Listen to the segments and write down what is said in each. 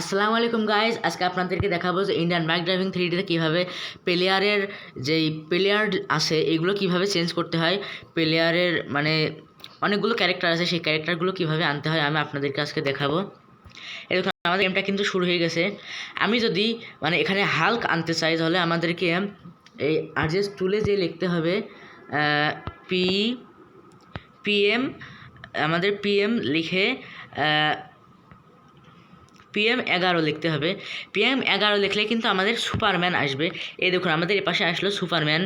আসসালামু আলাইকুম গাইজ, আজকে আপনাদেরকে দেখাবো যে ইন্ডিয়ান বাইক ড্রাইভিং 3Dতে কীভাবে প্লেয়ারের যেই প্লেয়ার আছে এগুলো কিভাবে চেঞ্জ করতে হয়। প্লেয়ারের মানে অনেকগুলো ক্যারেক্টার আছে, সেই ক্যারেক্টারগুলো কিভাবে আনতে হয় আমি আপনাদেরকে আজকে দেখাবো। এরকম আমাদের গেমটা কিন্তু শুরু হয়ে গেছে। আমি যদি এখানে হাল্ক আনতে চাই তাহলে আমাদেরকে এই আরজেস টুলে যে লিখতে হবে পিএম, আমাদের পিএম লিখে PM11 লিখতে হবে। PM11 লিখলে কিন্তু আমাদের সুপারম্যান আসবে। এই দেখুন আমাদের এপাশে আসলো সুপারম্যান।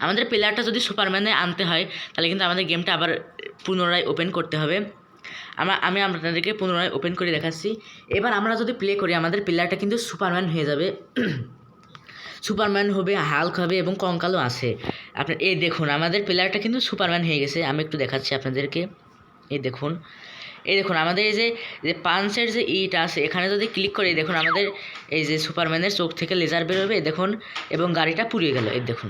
আমাদের প্লেয়ারটা যদি সুপারম্যানে আনতে হয় তাহলে কিন্তু আমাদের গেমটা আবার পুনরায় ওপেন করতে হবে। আমি আপনাদেরকে পুনরায় ওপেন করে দেখাচ্ছি। এবার আমরা যদি প্লে করি আমাদের প্লেয়ারটা কিন্তু সুপারম্যান হয়ে যাবে। সুপারম্যান হবে, হাল্ক হবে এবং কঙ্কালও আছে। আপনার এই দেখুন আমাদের প্লেয়ারটা কিন্তু সুপারম্যান হয়ে গেছে। আমি একটু দেখাচ্ছি আপনাদেরকে। এই দেখুন আমাদের এই যে পাঞ্চের যে ইটা আছে এখানে যদি ক্লিক করে দেখুন আমাদের এই যে সুপারম্যানের চোখ থেকে লেজার বেরোবে দেখুন, এবং গাড়িটা পুড়িয়ে গেল। এই দেখুন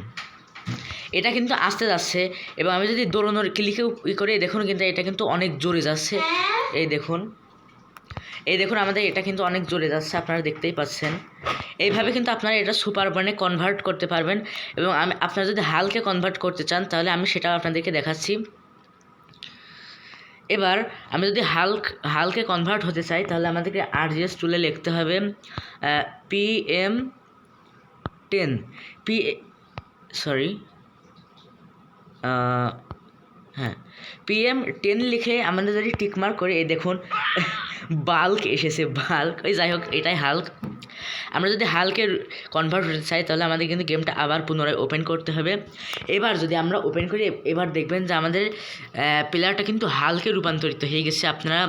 এটা কিন্তু আসতে যাচ্ছে, এবং আমি যদি দৌড়ানোর ক্লিকেও করে দেখুন কিন্তু এটা কিন্তু অনেক জোরে যাচ্ছে। এই দেখুন আমাদের এটা কিন্তু অনেক জোরে যাচ্ছে, আপনারা দেখতেই পাচ্ছেন। এইভাবে কিন্তু আপনারা এটা সুপারম্যানে কনভার্ট করতে পারবেন, এবং আপনারা যদি হালকে কনভার্ট করতে চান তাহলে আমি সেটাও আপনাদেরকে দেখাচ্ছি। এবার আমি যদি হালকে কনভার্ট হতে চাই তাহলে আমাদেরকে আরজিএস টুলে লিখতে হবে PM10 PM10 লিখে আমাদের যদি টিকমার্ক করে এই দেখুন বাল্ক এসেছে, বাল্ক ওই যাই হোক এটাই হাল্ক। আমরা যদি হালকে কনভার্ট হতে চাই তাহলে আমাদের কিন্তু গেমটা আবার পুনরায় ওপেন করতে হবে। এবার যদি আমরা ওপেন করি এবার দেখবেন যে আমাদের প্লেয়ারটা কিন্তু হালকে রূপান্তরিত হয়ে গেছে। আপনারা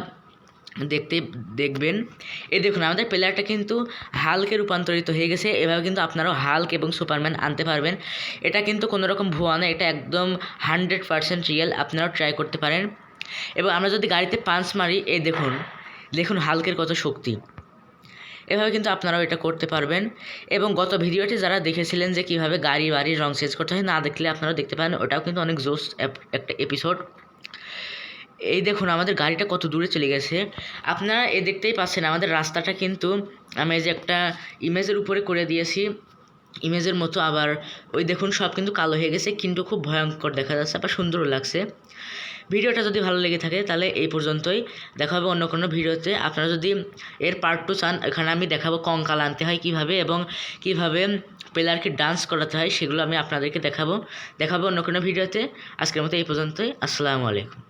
দেখবেন এই দেখুন আমাদের প্লেয়ারটা কিন্তু হালকে রূপান্তরিত হয়ে গেছে। এভাবে কিন্তু আপনারাও হাল্ক এবং সুপারম্যান আনতে পারবেন। এটা কিন্তু কোনো রকম ভুয়া না, এটা একদম 100% রিয়েল। আপনারাও ট্রাই করতে পারেন। এবং আমরা যদি গাড়িতে পাঞ্চ মারি এই দেখুন হাল্কের কত শক্তি। এভাবে কিন্তু আপনারাও এটা করতে পারবেন। এবং গত ভিডিওটি যারা দেখেছিলেন যে কীভাবে বাড়ির রং চেঞ্জ করতে হয়, না দেখলে আপনারাও দেখতে পারেন, ওটাও কিন্তু অনেক জোস একটা এপিসোড। এই দেখুন আমাদের গাড়িটা কত দূরে চলে গেছে। আপনারা দেখতেই পাচ্ছেন আমাদের রাস্তাটা কিন্তু আমি এই যে একটা ইমেজের উপরে করে দিয়েছি, ইমেজের মতো। আবার ওই দেখুন সব কিন্তু কালো হয়ে গেছে, কিন্তু খুব ভয়ঙ্কর দেখা যাচ্ছে, আবার সুন্দরও লাগছে। ভিডিওটা যদি ভালো লেগে থাকে তাহলে এই পর্যন্তই, দেখা হবে অন্য কোনো ভিডিওতে। আপনারা যদি এর পার্ট 2 চান, এখানে আমি দেখাবো কঙ্কাল আনতে হয় কীভাবে এবং কীভাবে প্লেয়ারকে ডান্স করাতে হয়, সেগুলো আমি আপনাদেরকে দেখাবো অন্য কোনো ভিডিওতে। আজকের মতো এই পর্যন্তই। আসসালামু আলাইকুম।